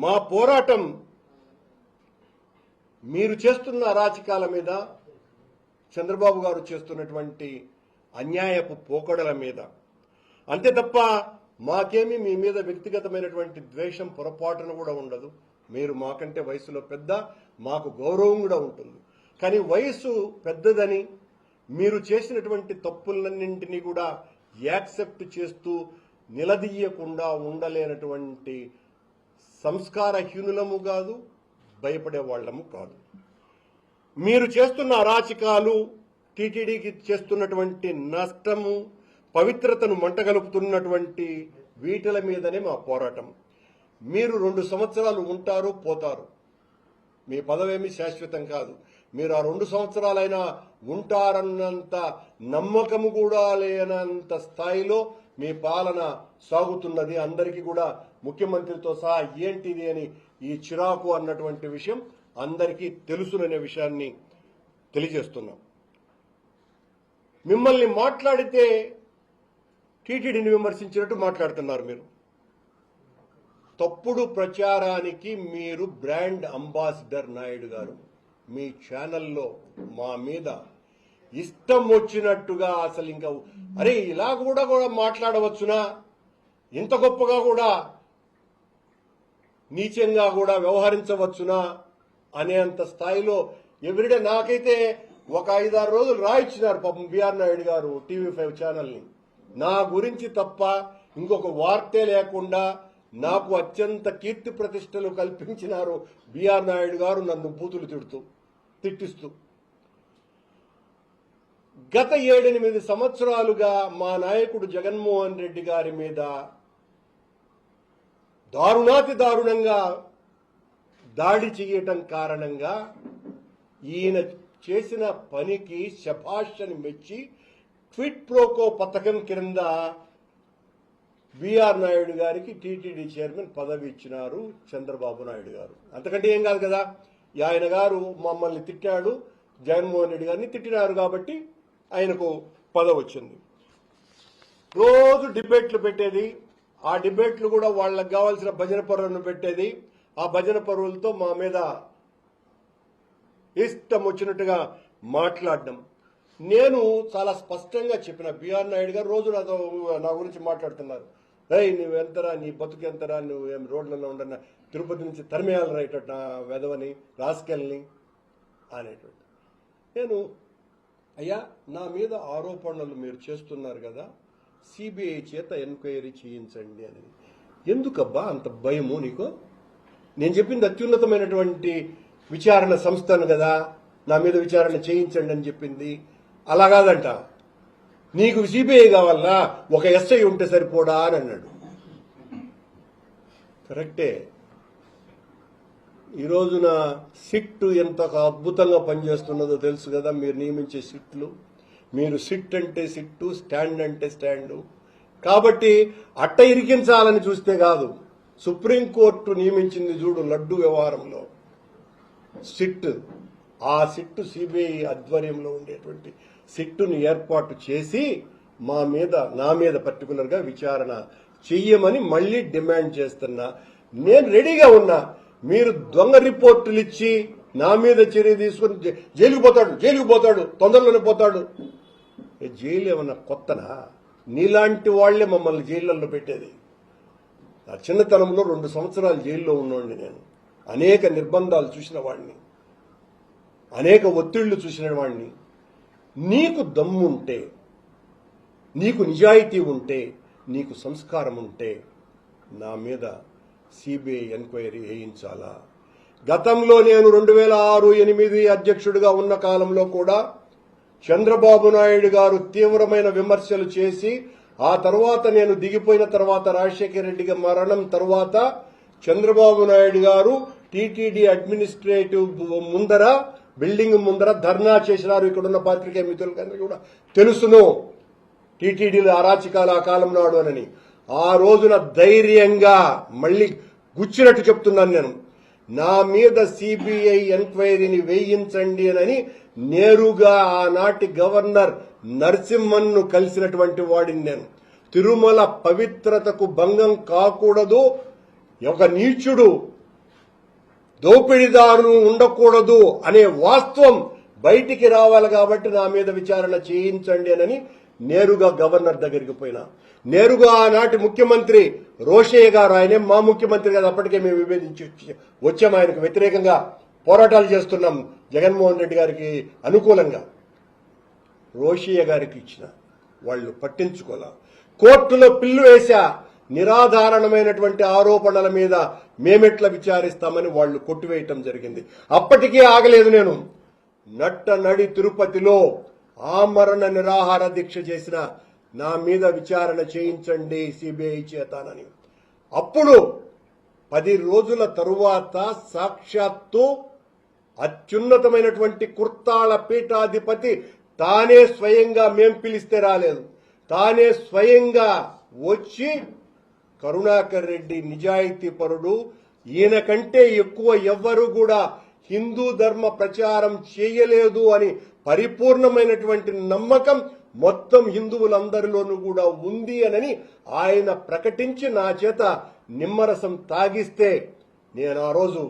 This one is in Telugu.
మా పోరాటం మీరు చేస్తున్న అరాచకాల మీద, చంద్రబాబు గారు చేస్తున్నటువంటి అన్యాయపు పోకడల మీద. అంతే తప్ప మాకేమీ మీ మీద వ్యక్తిగతమైనటువంటి ద్వేషం పొరపాటున కూడా ఉండదు. మీరు మాకంటే వయసులో పెద్ద, మాకు గౌరవం కూడా ఉంటుంది. కానీ వయసు పెద్దదని మీరు చేసినటువంటి తప్పులన్నింటినీ కూడా యాక్సెప్ట్ చేస్తూ నిలదీయకుండా ఉండలేనటువంటి సంస్కారహీనులము కాదు, భయపడే వాళ్ళము కాదు. మీరు చేస్తున్న అరాచకాలు, టీటీడీకి చేస్తున్నటువంటి నష్టము, పవిత్రతను మంటగలుపుతున్నటువంటి వీటిల మీదనే మా పోరాటం. మీరు 2 సంవత్సరాలు ఉంటారు, పోతారు. మీ పదవేమీ శాశ్వతం కాదు. మీరు ఆ 2 సంవత్సరాలైనా ఉంటారన్నంత నమ్మకము కూడా లేనంత స్థాయిలో మీ పాలన సాగుతున్నది. అందరికీ కూడా ముఖ్యమంత్రితో సహా ఏంటిది అని ఈ చిరాకు అన్నటువంటి విషయం అందరికీ తెలుసుననే విషయాన్ని తెలియజేస్తున్నాం. మిమ్మల్ని మాట్లాడితే టీటీడీని విమర్శించినట్టు మాట్లాడుతున్నారు. మీరు తప్పుడు ప్రచారానికి మీరు బ్రాండ్ అంబాసిడర్. నాయుడు గారు మీ ఛానల్లో మా మీద ఇష్టం వచ్చినట్టుగా అసలు ఇంకా అరే ఇలా కూడా మాట్లాడవచ్చునా, ఇంత గొప్పగా కూడా నీచంగా కూడా వ్యవహరించవచ్చునా అనేంత స్థాయిలో ఎవ్రీడే నాకైతే ఒక 5-6 రోజులు రాయిచ్చినారు పాపం బిఆర్ నాయుడు గారు TV5 ఛానల్ని. నా గురించి తప్ప ఇంకొక వార్తే లేకుండా నాకు అత్యంత కీర్తి ప్రతిష్టలు కల్పించినారు బిఆర్ నాయుడు గారు, నన్ను బూతులు తిట్టిస్తూ. గత 7-8 సంవత్సరాలుగా మా నాయకుడు జగన్మోహన్ రెడ్డి గారి మీద దారుణాతి దారుణంగా దాడి చేయటం కారణంగా ఈయన చేసిన పనికి శభాష్ అని మెచ్చి క్విట్ ప్రోకో పథకం కింద బిఆర్ నాయుడు గారికి టీటీడీ చైర్మన్ పదవి ఇచ్చినారు చంద్రబాబు నాయుడు గారు. అంతకంటే ఏం కాదు కదా. ఆయన గారు మమ్మల్ని తిట్టాడు, జగన్మోహన్ రెడ్డి గారిని తిట్టినారు కాబట్టి ఆయనకు పదవి వచ్చింది. రోజు డిబేట్లు పెట్టేది, ఆ డిబేట్లు కూడా వాళ్ళకి కావాల్సిన భజన పరువులను పెట్టేది. ఆ భజన పరువులతో మా మీద ఇష్టం వచ్చినట్టుగా మాట్లాడడం. నేను చాలా స్పష్టంగా చెప్పిన, బిఆర్ నాయుడు గారు రోజు నా గురించి మాట్లాడుతున్నారు. నువ్వెంతరా, నీ బతుకెంతరా, నువ్వు ఏం రోడ్లలో ఉండన్నా, తిరుపతి నుంచి తరిమేయాలి రైట్ నా వెదవని, రాసుకెళ్ళని అనేటువంటి. నేను అయ్యా నా మీద ఆరోపణలు మీరు చేస్తున్నారు కదా, సిబిఐ చేత ఎంక్వైరీ చేయించండి అని. ఎందుకబ్బా అంత భయము నీకు? నేను చెప్పింది అత్యున్నతమైనటువంటి విచారణ సంస్థను కదా, నా మీద విచారణ చేయించండి అని చెప్పింది. అలా కాదంట, నీకు సిబిఐ కావాలన్నా ఒక ఎస్ఐ ఉంటే సరిపోడా అని అన్నాడు. కరెక్టే. ఈ రోజున సిట్ ఎంత అద్భుతంగా పనిచేస్తున్నదో తెలుసు కదా. మీరు నియమించే సిట్లు, మీరు సిట్ అంటే సిట్టు, స్టాండ్ అంటే స్టాండు. కాబట్టి అట్ట ఇరికించాలని చూస్తే కాదు, సుప్రీంకోర్టు నియమించింది చూడు లడ్డు వ్యవహారంలో సిట్. ఆ సిట్టు సిబిఐ ఆధ్వర్యంలో ఉండేటువంటి సిట్టును ఏర్పాటు చేసి నా మీద పర్టికులర్ గా విచారణ చెయ్యమని మళ్లీ డిమాండ్ చేస్తున్నా. నేను రెడీగా ఉన్నా. మీరు దొంగ రిపోర్టులు ఇచ్చి నా మీద చర్య తీసుకుని జైలుకు పోతాడు, తొందరలోనే పోతాడు. జైలు ఏమన్నా కొత్తనా? నీలాంటి వాళ్లే మమ్మల్ని జైళ్లలో పెట్టేది. నా చిన్నతనంలో 2 సంవత్సరాలు జైల్లో ఉన్నవాడిని నేను. అనేక నిర్బంధాలు చూసిన వాడిని, అనేక ఒత్తిళ్లు చూసిన వాడిని. నీకు దమ్ముంటే, నీకు నిజాయితీ ఉంటే, నీకు సంస్కారం ఉంటే నా మీద సిబిఐ ఎంక్వైరీ వేయించాలా? గతంలో నేను 2006-8 అధ్యక్షుడిగా ఉన్న కాలంలో కూడా చంద్రబాబు నాయుడు గారు తీవ్రమైన విమర్శలు చేసి, ఆ తర్వాత నేను దిగిపోయిన తర్వాత రాజశేఖర రెడ్డి మరణం తర్వాత చంద్రబాబు నాయుడు గారు టీటీడీ అడ్మినిస్ట్రేటివ్ బిల్డింగ్ ముందర ధర్నా చేసినారు. ఇక్కడున్న పాత్రికేయ మిత్రులకందరికీ కూడా తెలుసును టీటీడీలో అరాచకాల ఆ కాలం నాడు అని. ఆ రోజున ధైర్యంగా మళ్లీ గుచ్చినట్టు చెప్తున్నాను నేను, నా మీద సిబిఐ ఎంక్వైరీని వేయించండి అని నేరుగా ఆనాటి గవర్నర్ నరసింహన్ను కలిసినటువంటి వాడిని నేను. తిరుమల పవిత్రతకు భంగం కాకూడదు, ఒక నీచుడు దోపిడీదారులు ఉండకూడదు అనే వాస్తవం బయటికి రావాలి కాబట్టి నా మీద విచారణ చేయించండి అని నేరుగా గవర్నర్ దగ్గరికి పోయినా. నేరుగా ఆనాటి ముఖ్యమంత్రి రోషయ్య గారు, ఆయనే మా ముఖ్యమంత్రి కదా, అప్పటికే మేము విభేదించి వచ్చాం, ఆయనకు వ్యతిరేకంగా పోరాటాలు చేస్తున్నాం జగన్మోహన్ రెడ్డి గారికి అనుకూలంగా. రోషయ్య గారికి ఇచ్చిన వాళ్ళు పట్టించుకోలే. కోర్టులో పిల్లు వేశా, నిరాధారణమైనటువంటి ఆరోపణల మీద మేమెట్లా విచారిస్తామని వాళ్ళు కొట్టివేయటం జరిగింది. అప్పటికీ ఆగలేదు. నేను నడి తిరుపతిలో ఆమరణ నిరాహార దీక్ష చేసిన నా మీద విచారణ చేయించండి సిబిఐ చేతానని. అప్పుడు 10 రోజుల తరువాత సాక్షాత్తు అత్యున్నతమైనటువంటి కుర్తాళ పీఠాధిపతి తానే స్వయంగా మేం పిలిస్తే రాలేదు, తానే స్వయంగా వచ్చి కరుణాకర్ రెడ్డి నిజాయితీ పరుడు, ఈయన కంటే ఎక్కువ ఎవ్వరూ కూడా హిందూ ధర్మ ప్రచారం చేయలేదు అని పరిపూర్ణమైనటువంటి నమ్మకం మొత్తం హిందువులందరిలోనూ కూడా ఉంది అని ఆయన ప్రకటించి నా చేత నిమ్మరసం తాగిస్తే నేను ఆ రోజు